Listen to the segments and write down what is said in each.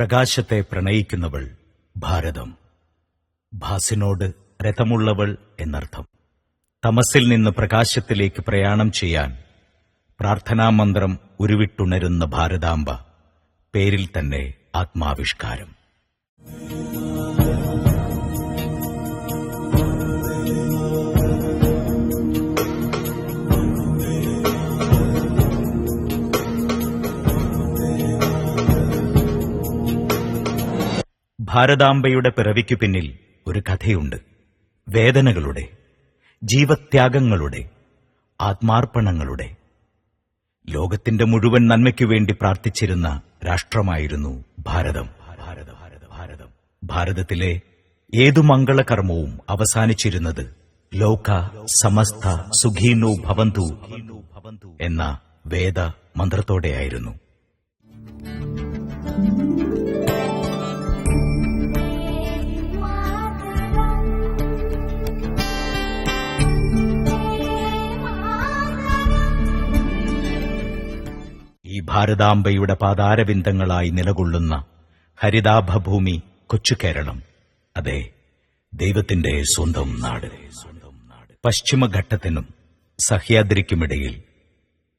പ്രകാശത്തെ പ്രണയിക്കുന്നവൾ ഭാരതം. ഭാസിനോട് രഥമുള്ളവൾ എന്നർത്ഥം. തമസിൽ നിന്ന് പ്രകാശത്തിലേക്ക് പ്രയാണം ചെയ്യാൻ പ്രാർത്ഥനാമന്ത്രം ഉരുവിട്ടുണരുന്ന ഭാരതാംബ, പേരിൽ തന്നെ ആത്മാവിഷ്കാരം. ഭാരതാംബയുടെ പിറവിക്കു പിന്നിൽ ഒരു കഥയുണ്ട്. വേദനകളുടെ, ജീവത്യാഗങ്ങളുടെ, ആത്മാർപ്പണങ്ങളുടെ. ലോകത്തിന്റെ മുഴുവൻ നന്മയ്ക്കുവേണ്ടി പ്രാർത്ഥിച്ചിരുന്ന രാഷ്ട്രമായിരുന്നു ഭാരതം. ഭാരതത്തിലെ ഏതു മംഗളകർമ്മവും അവസാനിച്ചിരുന്നത് ലോക സമസ്ത സുഖീനോ ഭവന്തു എന്ന വേദ മന്ത്രത്തോടെയായിരുന്നു. ഈ ഭാരതാംബയുടെ പാതാരവിന്ദങ്ങളായി നിലകൊള്ളുന്ന ഹരിതാഭഭൂമി കൊച്ചു കേരളം, അതെ, ദൈവത്തിന്റെ സ്വന്തം നാട്. പശ്ചിമഘട്ടത്തിനും സഹ്യാദ്രിക്കുമിടയിൽ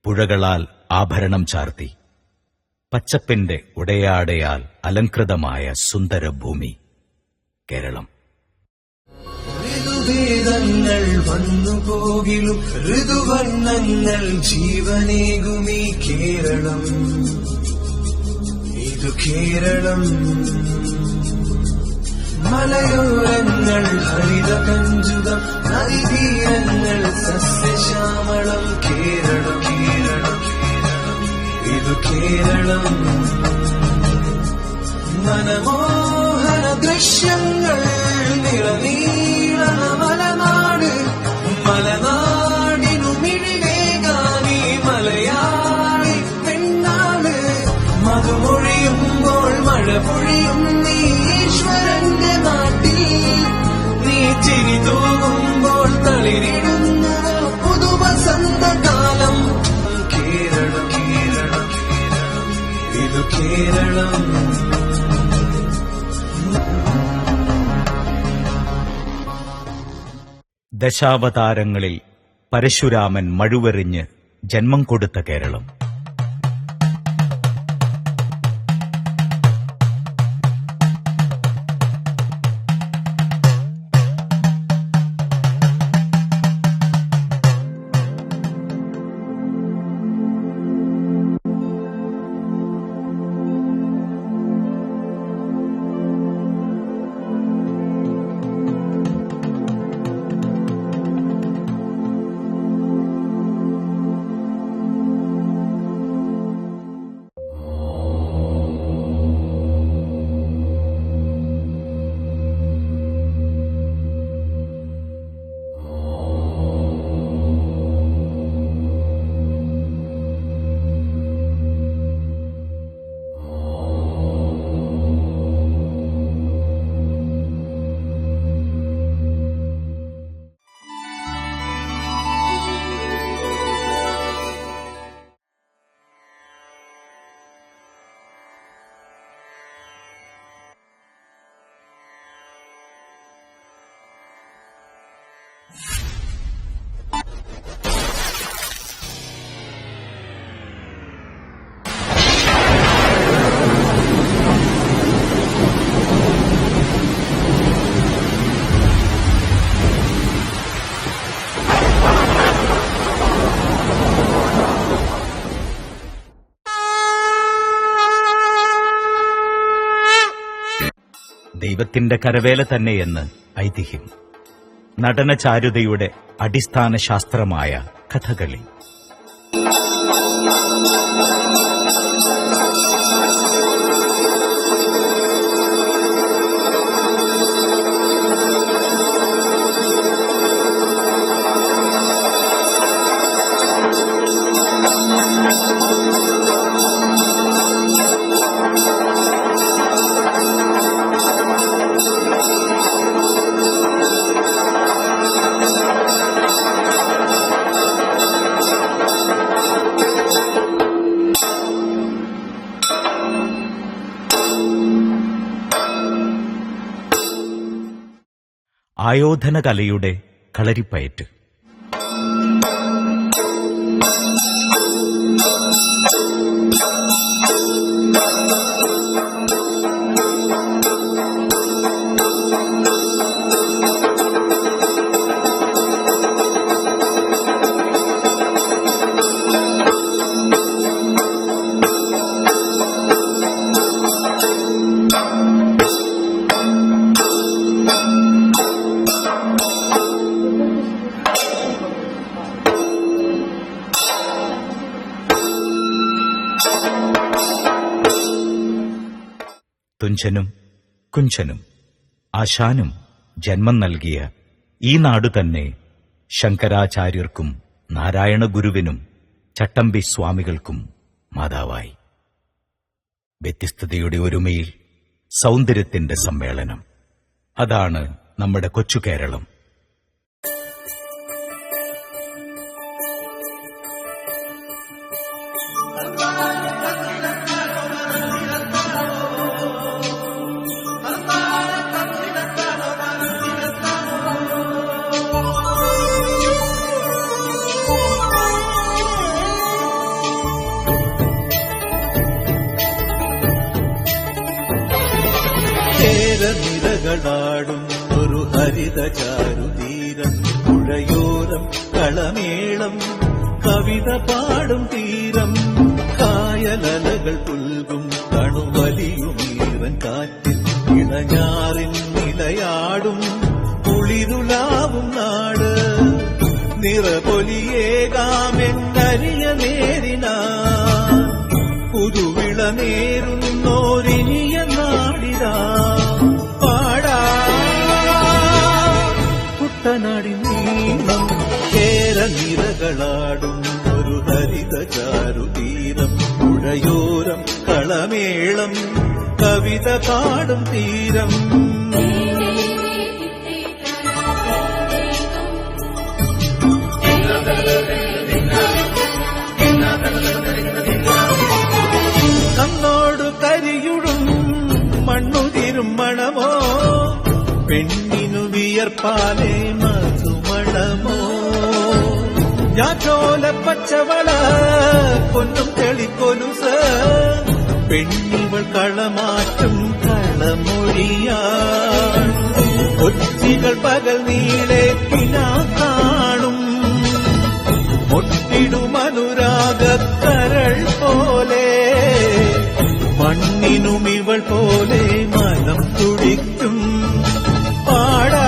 പുഴകളാൽ ആഭരണം ചാർത്തി പച്ചപ്പിന്റെ ഉടയാടയാൽ അലങ്കൃതമായ സുന്ദരഭൂമി കേരളം. ഋതുഭേദങ്ങൾ വന്നുപോകിലും ഋതുവർണ്ണങ്ങൾ ജീവനേകുമീ കേരളം. ഇതു കേരളം. മലയോരങ്ങൾ ഹരിതകഞ്ചുകം, നദീതീരങ്ങൾ സസ്യശ്യാമളം. കേരളം, കേരളം, ഇതു കേരളം. മനമോഹന ദൃശ്യങ്ങൾ നിറനീള മലനാട്. മലനാടിനു മിഴിവേകാനീ മലയാളി പെണ്ണാട്. മധുമൊഴിയുമ്പോൾ മഴ പൊഴിയും നീ ഈശ്വരന്റെ നാട്ടിൽ. നീ ചിരി തൂകുമ്പോൾ തളിരിടുന്നു പുതുവസന്തകാലം. കേരളം, കേരളം, ഇതു കേരളം. ദശാവതാരങ്ങളിൽ പരശുരാമൻ മഴുവെറിഞ്ഞ് ജന്മം കൊടുത്ത കേരളം. ദൈവത്തിന്റെ കരവേല തന്നെയെന്ന് ഐതിഹ്യം. നടനചാരുതയുടെ അടിസ്ഥാന ശാസ്ത്രമായ കഥകളി. ആയോധന കലയുടെ കളരിപ്പയറ്റ്. തുഞ്ചനും കുഞ്ചനും ആശാനും ജന്മം നൽകിയ ഈ നാടു തന്നെ ശങ്കരാചാര്യർക്കും നാരായണ ഗുരുവിനും ചട്ടമ്പി സ്വാമികൾക്കും മാതാവായി. വ്യത്യസ്തതയുടെ ഒരുമയിൽ സൗന്ദര്യത്തിന്റെ സമ്മേളനം. അതാണ് നമ്മുടെ കൊച്ചു കേരളം. നിരകളാടും ഒരു ഹരിത ചാരുതീരം, പുഴയോരം കളമേളം കവിത പാടും തീരം, കായലലകൾ പുൽകും കണുവലിയുമീറൻ കാറ്റിൽ ഇളഞ്ഞാറിൻ നിലയാടും കുളിരുലാവും നാട്, നിറപൊലിയേകാമെന്നരിയ നേരിന പുതുവിള നേരുന്നോരിനിയ നാടിനാ കുട്ടനാടിൻ നീളം കേരനിരകളാടും ഒരു ഹരിത ചാരുതീരം, പുഴയോരം കളമേളം കവിത പാടും തീരം. നമ്മോടു കരിയുടും മണ്ണുതിരും മണമോ, പെണ്ണിനു വിയർപ്പാലേ മധുമണമോ, ഞാറ്റോല പച്ചവള പൊന്നും തെളിക്കൊലുസ്, പെണ്ണിവൾ കളമാറ്റും കളമൊഴിയാൻ, കൊച്ചികൾ പകൽ നീളെ പിന്നാ കാണും, മൊട്ടിടുമനുരാഗക്കരൾ പോലെ, മണ്ണിനും ഇവൾ പോലെ മനം തുടിക്കും. പാടാ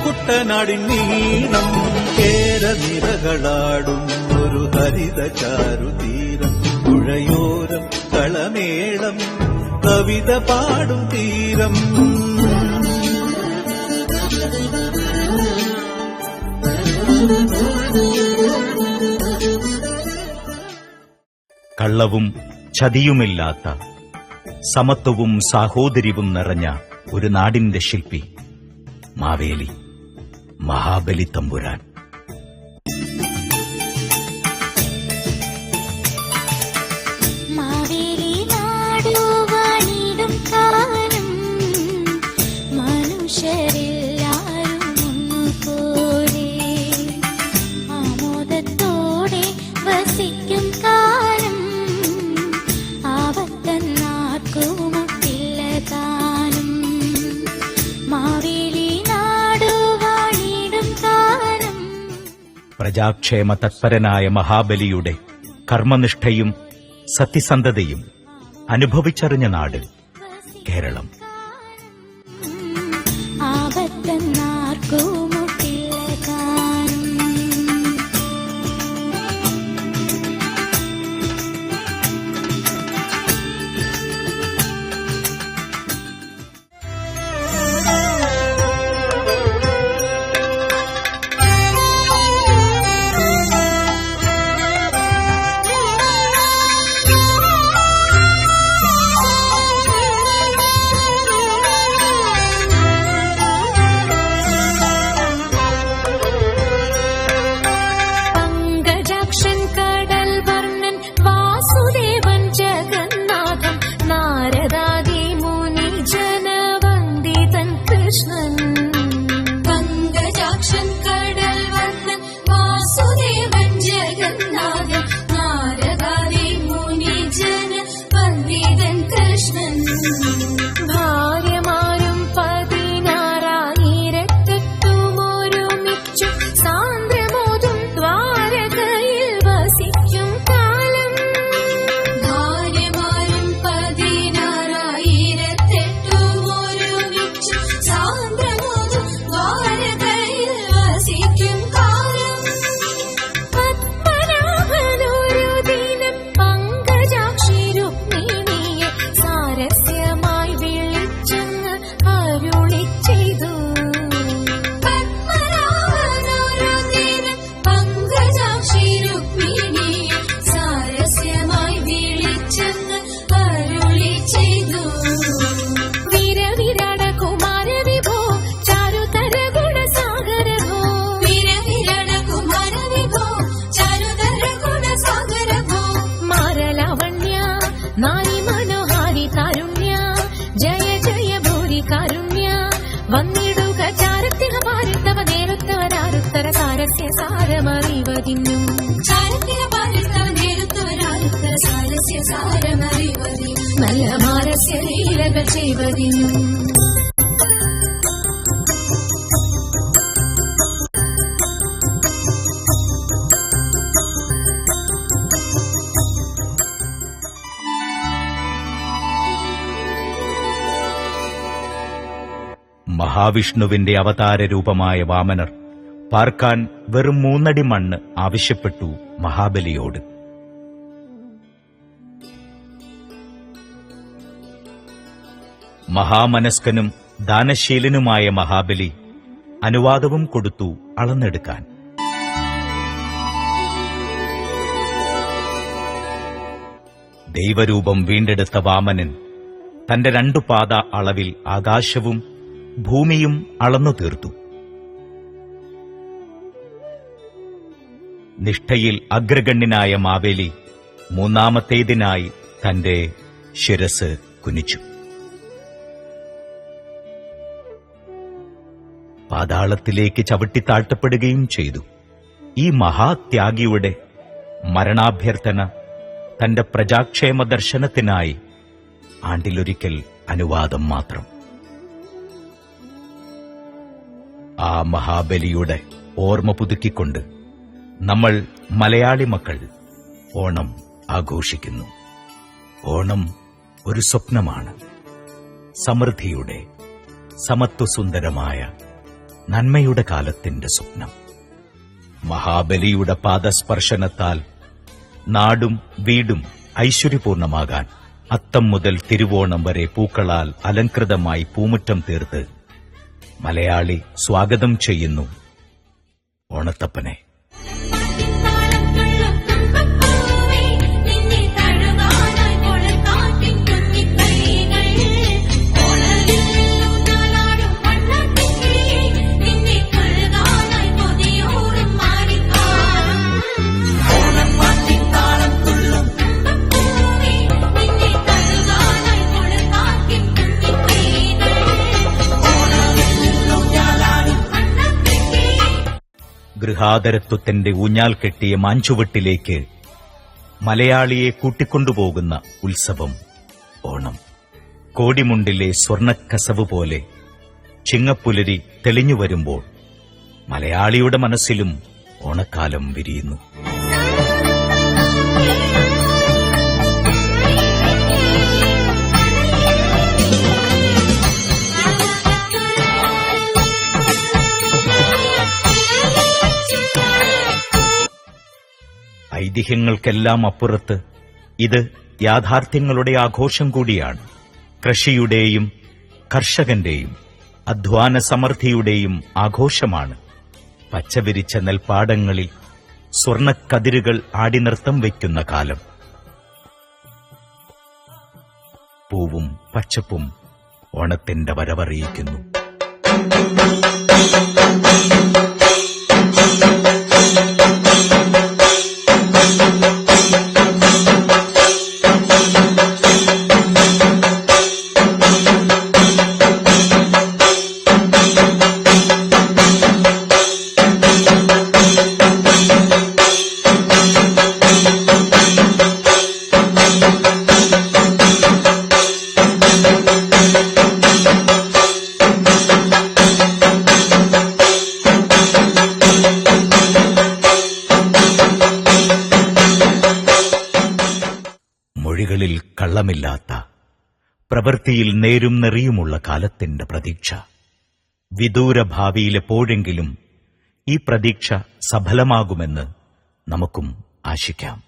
കുട്ടനാടിൻ നീളം കേരനിരകളാടും ഒരു ഹരിത ചാരുതീരം, പുഴയോരം കളമേളം കവിത പാടും തീരം. കള്ളവും ചതിയുമില്ലാത്ത സമത്വവും സാഹോദര്യവും നിറഞ്ഞ ഒരു നാടിന്റെ ശില്പി മാവേലി, മഹാബലി തമ്പുരാൻ. പ്രജാക്ഷേമ തത്പരനായ മഹാബലിയുടെ കർമ്മനിഷ്ഠയും സത്യസന്ധതയും അനുഭവിച്ചറിഞ്ഞ നാട് കേരളം. കൃഷ്ണൻ പങ്കജാക്ഷൻ കടൽ വണ്ണൻ വാസുദേവൻ ജഗന്നാഥൻ നാരദാദി മുനിജന വന്ദിതൻ കൃഷ്ണൻ ഭാര്യമാരും 16,000 സാന്ദ്രമോതും ദ്വാരകയിൽ വസിക്കും കാലം ഭാര്യമാരും 16,000 സാന്ദ്രമോതും ദ്വാരകയിൽ വസിക്കും കാലം പത്മനാഭനൊരു ദിനം പങ്കജാക്ഷി രുക്മിണിയെ സാരസ്യമായി വിളിച്ചെന്ന് അരുളി ചെയ്തു പത്മനാഭനൊരു ദിനം പങ്കജാക്ഷി രുക്മിണിയെ സാരസ്യമായി വിളിച്ചെന്ന് അരുളി ചെയ്തു വീരവിരാട കുമാര വിഭോ ചാരുതര ഗുണസാഗര ഭോ വീരവിരാട കുമാര വിഭോ ചാരുതര ഗുണസാഗര ഭോ മാരലാവണ്യ നാരി മനോഹാരി കാരുണ്യ ജയ ജയ ഭൂരി കാരുണ്യ വന്നിടുക ചാരത്തിന പാരിത്തവ നേരുത്തവരാരുത്തര സാരസ്യ സാരമറിവതിന്നു ചാരത്തിന പാരിത്തവ നേരുത്തവരാരുത്തര സാരസ്യ സാരമറിവതിന്നു നല്ല മാരസ്യ ലീലകൾ ചെയ്വതിന്നു മഹാവിഷ്ണുവിന്റെ അവതാര രൂപമായ വാമനർ പാർക്കാൻ വെറും 3 അടി മണ്ണ് ആവശ്യപ്പെട്ടു മഹാബലിയോട്. മഹാമനസ്കനും ദാനശീലനുമായ മഹാബലി അനുവാദവും കൊടുത്തു അളന്നെടുക്കാൻ. ദൈവരൂപം വീണ്ടെടുത്ത വാമനൻ തന്റെ 2 പാദ അളവിൽ ആകാശവും ഭൂമിയും അളന്നു തീർത്തു. നിഷ്ഠയിൽ അഗ്രഗണ്യനായ മാവേലി 3ാമത്തേതിനായി തന്റെ ശിരസ് കുനിച്ചു. പാതാളത്തിലേക്ക് ചവിട്ടിത്താഴ്ത്തപ്പെടുകയും ചെയ്തു. ഈ മഹാത്യാഗിയുടെ മരണാഭ്യർത്ഥന തന്റെ പ്രജാക്ഷേമ ദർശനത്തിനായി ആണ്ടിലൊരിക്കൽ അനുവാദം മാത്രം. ആ മഹാബലിയുടെ ഓർമ്മ പുതുക്കിക്കൊണ്ട് നമ്മൾ മലയാളി മക്കൾ ഓണം ആഘോഷിക്കുന്നു. ഓണം ഒരു സ്വപ്നമാണ്. സമൃദ്ധിയുടെ, സമത്വസുന്ദരമായ, നന്മയുടെ കാലത്തിന്റെ സ്വപ്നം. മഹാബലിയുടെ പാദസ്പർശനത്താൽ നാടും വീടും ഐശ്വര്യപൂർണമാകാൻ അത്തം മുതൽ തിരുവോണം വരെ പൂക്കളാൽ അലങ്കൃതമായി പൂമുറ്റം തീർത്ത് മലയാളി സ്വാഗതം ചെയ്യുന്നു ഓണത്തപ്പനെ. ഗൃഹാതരത്വത്തിന്റെ ഊഞ്ഞാൽ കെട്ടിയ മാഞ്ചുവട്ടിലേക്ക് മലയാളിയെ കൂട്ടിക്കൊണ്ടുപോകുന്ന ഉത്സവം ഓണം. കോടിമുണ്ടിലെ സ്വർണ്ണക്കസവ് പോലെ ചിങ്ങപ്പുലരി തെളിഞ്ഞുവരുമ്പോൾ മലയാളിയുടെ മനസ്സിലും ഓണക്കാലം വിരിയുന്നു. ഐതിഹ്യങ്ങൾക്കെല്ലാം അപ്പുറത്ത് ഇത് യാഥാർത്ഥ്യങ്ങളുടെ ആഘോഷം കൂടിയാണ്. കൃഷിയുടെയും കർഷകന്റെയും അധ്വാന സമൃദ്ധിയുടെയും ആഘോഷമാണ്. പച്ചവിരിച്ച നെൽപ്പാടങ്ങളിൽ സ്വർണ്ണക്കതിരുകൾ ആടിനൃത്തം വയ്ക്കുന്ന കാലം. പൂവും പച്ചപ്പും ഓണത്തിന്റെ വരവറിയിക്കുന്നു. കള്ളമില്ലാത്ത, പ്രവൃത്തിയിൽ നേരും നെറിയുമുള്ള കാലത്തിന്റെ പ്രതീക്ഷ. വിദൂര ഭാവിയിൽ എപ്പോഴെങ്കിലും ഈ പ്രതീക്ഷ സഫലമാകുമെന്ന് നമുക്കും ആശിക്കാം.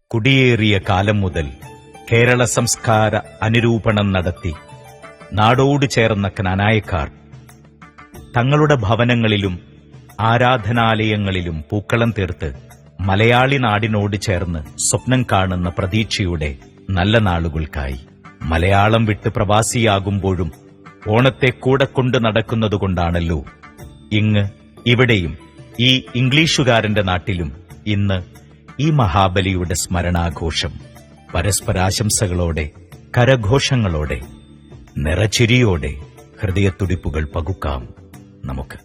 കുടിയേറിയ കാലം മുതൽ കേരള സംസ്കാര അനുരൂപണം നടത്തി നാടോട് ചേർന്ന ക്നാനായക്കാർ തങ്ങളുടെ ഭവനങ്ങളിലും ആരാധനാലയങ്ങളിലും പൂക്കളം തീർത്ത് മലയാളി നാടിനോട് ചേർന്ന് സ്വപ്നം കാണുന്ന പ്രതീക്ഷയുടെ നല്ല നാളുകൾക്കായി. മലയാളം വിട്ട് പ്രവാസിയാകുമ്പോഴും ഓണത്തെ കൂടെ കൊണ്ട് നടക്കുന്നതുകൊണ്ടാണല്ലോ ഇവിടെയും ഈ ഇംഗ്ലീഷുകാരന്റെ നാട്ടിലും ഇന്ന് ഈ മഹാബലിയുടെ സ്മരണാഘോഷം പരസ്പരാശംസകളോടെ, കരഘോഷങ്ങളോടെ, നിറച്ചിരിയോടെ ഹൃദയത്തുടിപ്പുകൾ പകുക്കാം നമുക്ക്.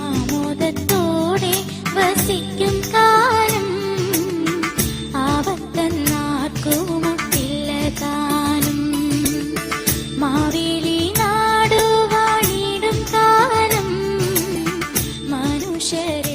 ആമോദത്തോടെ വസിക്കും കാലം ആവത്തന്നാർക്കുമുട്ടില്ല താനും. മാവേലി നാടുവാണിടും കാലം മനുഷ്യരെ